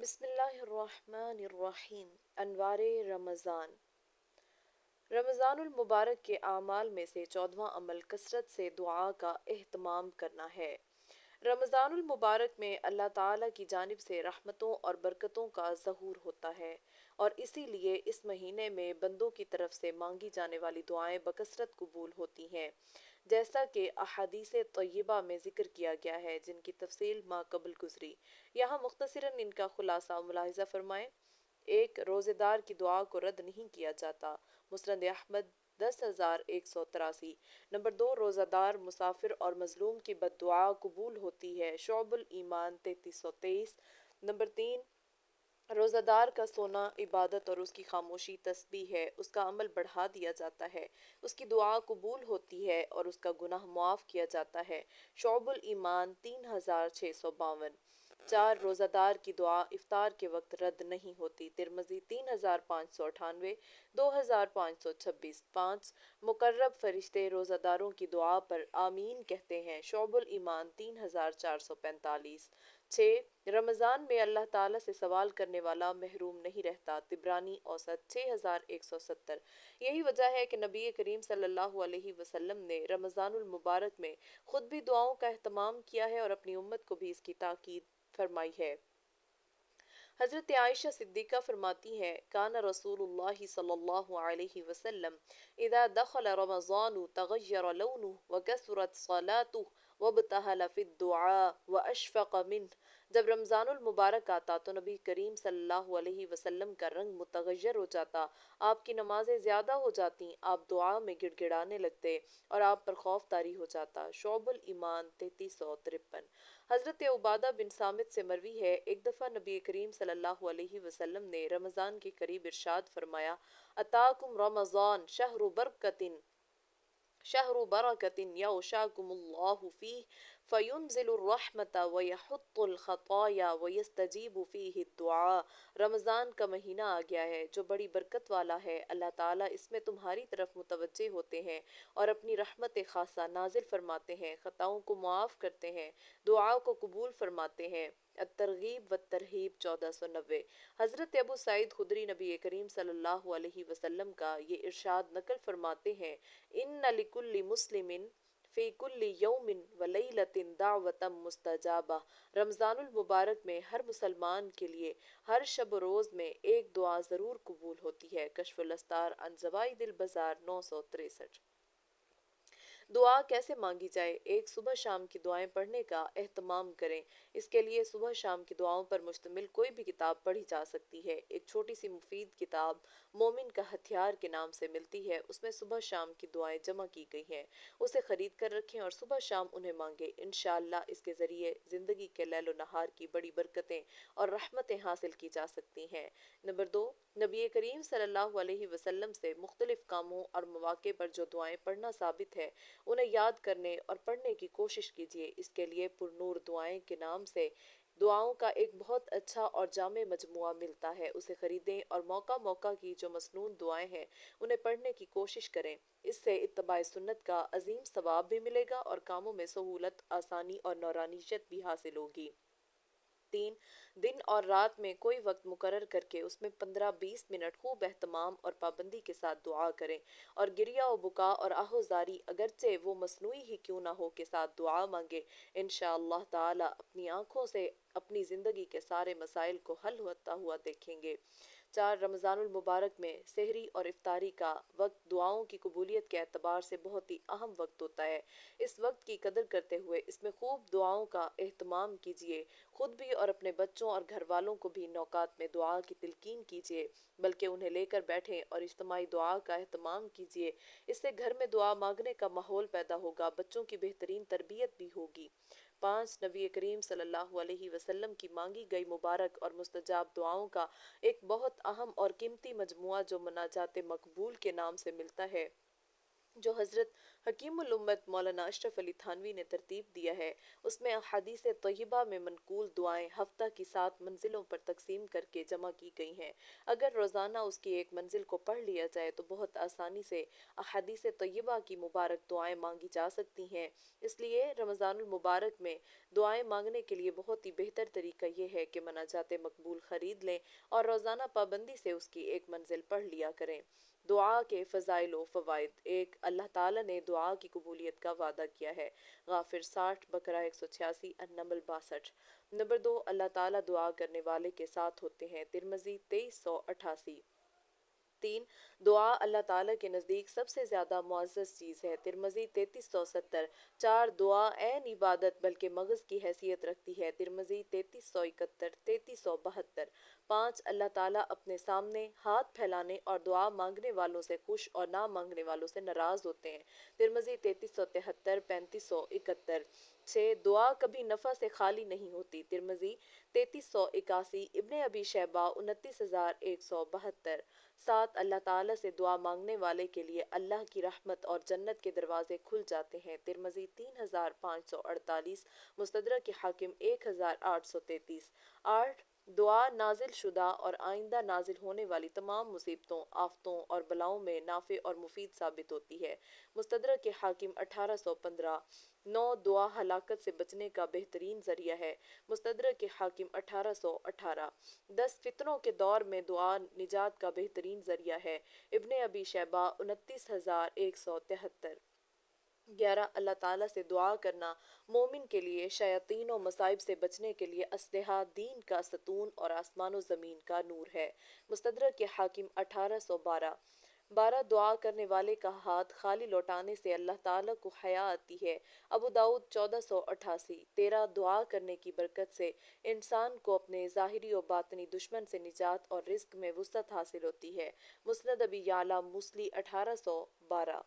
بسم اللہ الرحمن الرحیم۔ انوار رمضان۔ رمضان المبارک کے اعمال میں سے 14واں عمل کثرت سے دعا کا اہتمام کرنا ہے۔ رمضان المبارک میں اللہ تعالیٰ کی جانب سے رحمتوں اور برکتوں کا ظہور ہوتا ہے، اور اسی لیے اس مہینے میں بندوں کی طرف سے مانگی جانے والی دعائیں بکثرت قبول ہوتی ہیں، جیسا کہ احادیث طیبہ میں ذکر کیا گیا ہے، جن کی تفصیل ما قبل گزری۔ یہاں مختصراً ان کا خلاصہ ملاحظہ فرمائیں۔ ایک، روزے دار کی دعا کو رد نہیں کیا جاتا۔ مسند احمد 10,183۔ نمبر 2، روزہ دار، مسافر اور مظلوم کی بد دعا قبول ہوتی ہے۔ شعب الایمان 3323۔ نمبر 3، روزہ دار کا سونا عبادت اور اس کی خاموشی تسبیح ہے، اس کا عمل بڑھا دیا جاتا ہے، اس کی دعا قبول ہوتی ہے اور اس کا گناہ معاف کیا جاتا ہے۔ شعب الایمان 3652۔ 4، روزہ دار کی دعا افطار کے وقت رد نہیں ہوتی۔ ترمذی 3598، 2526۔ 5، مقرب فرشتے روزہ داروں کی دعا پر آمین کہتے ہیں۔ شعب الایمان 3445۔ 6، رمضان میں اللہ تعالیٰ سے سوال کرنے والا محروم نہیں رہتا۔ طبرانی اوسط 6170۔ یہی وجہ ہے کہ نبی کریم صلی اللہ علیہ وسلم نے رمضان المبارک میں خود بھی دعاؤں کا اہتمام کیا ہے اور اپنی امت کو بھی اس کی تاکید فرمائی ہے۔ حضرت عائشہ صدیقہ فرماتی ہیں، کان رسول اللہ صلی اللہ علیہ وسلم اذا دخل رمضان تغیر لونه وکثرت صلاته وابتہل فی الدعاء واشفق منہ۔ جب رمضان المبارک آتا تو نبی کریم صلی اللہ علیہ وسلم کا رنگ متغیر ہو جاتا، آپ کی نمازیں زیادہ ہو جاتی، آپ دعا میں گڑ گڑانے لگتے اور آپ پر خوف طاری ہو جاتا۔ شعب الایمان 3353۔ حضرت عبادہ بن صامت سے مروی ہے، ایک دفعہ نبی کریم صلی اللہ علیہ وسلم نے رمضان کے قریب ارشاد فرمایا، اتاکم رمضان شہر برکت یغشاکم اللہ فیہ فینزل الرحمت ویحط الخطایا ویستجیب فیہ الدعاء۔ رمضان کا مہینہ آ گیا ہے جو بڑی برکت والا ہے، اللہ تعالیٰ اس میں تمہاری طرف متوجہ ہوتے ہیں اور اپنی رحمت خاصہ نازل فرماتے ہیں، خطاؤں کو معاف کرتے ہیں، دعا کو قبول فرماتے ہیں۔ الترغیب والترہیب 1490۔ حضرت ابو سعید خدری نبی کریم صلی اللہ علیہ وسلم کا یہ ارشاد نقل فرماتے ہیں، ان لکل مسلم فی کل یوم ولیلۃ دعوۃ مستجابہ۔ رمضان المبارک میں ہر مسلمان کے لیے ہر شب و روز میں ایک دعا ضرور قبول ہوتی ہے۔ کشف الاسرار عن زوائد البزار 963۔ دعا کیسے مانگی جائے؟ ایک، صبح شام کی دعائیں پڑھنے کا اہتمام کریں۔ اس کے لیے صبح شام کی دعاؤں پر مشتمل کوئی بھی کتاب پڑھی جا سکتی ہے۔ ایک چھوٹی سی مفید کتاب مومن کا ہتھیار کے نام سے ملتی ہے، اس میں صبح شام کی دعائیں جمع کی گئی ہیں، اسے خرید کر رکھیں اور صبح شام انہیں مانگیں۔ انشاءاللہ اس کے ذریعے زندگی کے لیل و نہار کی بڑی برکتیں اور رحمتیں حاصل کی جا سکتی ہیں۔ نمبر 2، نبی کریم صلی اللہ علیہ وسلم سے مختلف کاموں اور مواقع پر جو دعائیں پڑھنا ثابت ہے، انہیں یاد کرنے اور پڑھنے کی کوشش کیجیے۔ اس کے لیے پر نور دعائیں کے نام سے دعاؤں کا ایک بہت اچھا اور جامع مجموعہ ملتا ہے، اسے خریدیں اور موقع موقع کی جو مسنون دعائیں ہیں انہیں پڑھنے کی کوشش کریں۔ اس سے اتباع سنت کا عظیم ثواب بھی ملے گا اور کاموں میں سہولت، آسانی اور نورانیت بھی حاصل ہوگی۔ 3، دن اور رات میں کوئی وقت مقرر کر کے اس میں 15-20 منٹ خوب اہتمام اور پابندی کے ساتھ دعا کریں اور گریہ و بکا اور آہ و زاری اگرچہ وہ مصنوعی ہی کیوں نہ ہو کے ساتھ دعا مانگے، انشاءاللہ تعالی اپنی آنکھوں سے اپنی زندگی کے سارے مسائل کو حل ہوتا ہوا دیکھیں گے۔ 4، رمضان المبارک میں سحری اور افطاری کا وقت دعاؤں کی قبولیت کے اعتبار سے بہت ہی اہم وقت ہوتا ہے۔ اس وقت کی قدر کرتے ہوئے اس میں خوب دعاؤں کا اہتمام کیجیے، خود بھی اور اپنے بچوں اور گھر والوں کو بھی ان اوقات میں دعا کی تلقین کیجیے، بلکہ انہیں لے کر بیٹھیں اور اجتماعی دعا کا اہتمام کیجیے۔ اس سے گھر میں دعا مانگنے کا ماحول پیدا ہوگا، بچوں کی بہترین تربیت بھی ہوگی۔ 5، نبی کریم صلی اللہ علیہ وسلم کی مانگی گئی مبارک اور مستجاب دعاؤں کا ایک بہت اہم اور قیمتی مجموعہ جو مناجات مقبول کے نام سے ملتا ہے، جو حضرت حکیم الامت مولانا اشرف علی تھانوی نے ترتیب دیا ہے، اس میں احادیث طیبہ میں منقول دعائیں ہفتہ کی 7 منزلوں پر تقسیم کر کے جمع کی گئی ہیں۔ اگر روزانہ اس کی ایک منزل کو پڑھ لیا جائے تو بہت آسانی سے احادیث طیبہ کی مبارک دعائیں مانگی جا سکتی ہیں۔ اس لیے رمضان المبارک میں دعائیں مانگنے کے لیے بہت ہی بہتر طریقہ یہ ہے کہ مناجات مقبول خرید لیں اور روزانہ پابندی سے اس کی ایک منزل پڑھ لیا کریں۔ دعا کے فضائل و فوائد: ایک، اللہ تعالیٰ نے دعا کی قبولیت کا وعدہ کیا ہے۔ غافر 60 بقرہ 186 النمل 62۔ نمبر 2، اللہ تعالیٰ دعا کرنے والے کے ساتھ ہوتے ہیں۔ ترمذی 2388۔ 3، دعا اللہ تعالیٰ کے نزدیک سب سے زیادہ معزز چیز ہے۔ ترمذی 3370۔ 4، دعا عین عبادت بلکہ مغز کی حیثیت رکھتی ہے۔ ترمذی 3371 3372۔ 5، اللہ تعالیٰ اپنے سامنے ہاتھ پھیلانے اور دعا مانگنے والوں سے خوش اور نہ مانگنے والوں سے ناراض ہوتے ہیں۔ ترمذی 3373 3571۔ 6، دعا کبھی نفع سے خالی نہیں ہوتی۔ ترمذی 3381۔ ابن ابی شیبہ 29172۔ 7، اللہ تعالیٰ سے دعا مانگنے والے کے لیے اللہ کی رحمت اور جنت کے دروازے کھل جاتے ہیں۔ ترمذی 3548۔ مستدرک حاکم 1833۔ 8، دعا نازل شدہ اور آئندہ نازل ہونے والی تمام مصیبتوں، آفتوں اور بلاؤں میں نافع اور مفید ثابت ہوتی ہے۔ مستدرک حاکم 1815۔ 9، دعا ہلاکت سے بچنے کا بہترین ذریعہ ہے۔ مستدرک حاکم 1818۔ 10، فتنوں کے دور میں دعا نجات کا بہترین ذریعہ ہے۔ ابن ابی شیبہ 29173۔ 11، اللہ تعالیٰ سے دعا کرنا مومن کے لیے شیاطین و مصائب سے بچنے کے لیے اسلحہ، دین کا ستون اور آسمان و زمین کا نور ہے۔ مستدرک حاکم 1812۔ 12، دعا کرنے والے کا ہاتھ خالی لوٹانے سے اللہ تعالیٰ کو حیا آتی ہے۔ ابو داؤد 1488۔ 13، دعا کرنے کی برکت سے انسان کو اپنے ظاہری و باطنی دشمن سے نجات اور رزق میں وسعت حاصل ہوتی ہے۔ مسند ابی یعلا موصلی 1812۔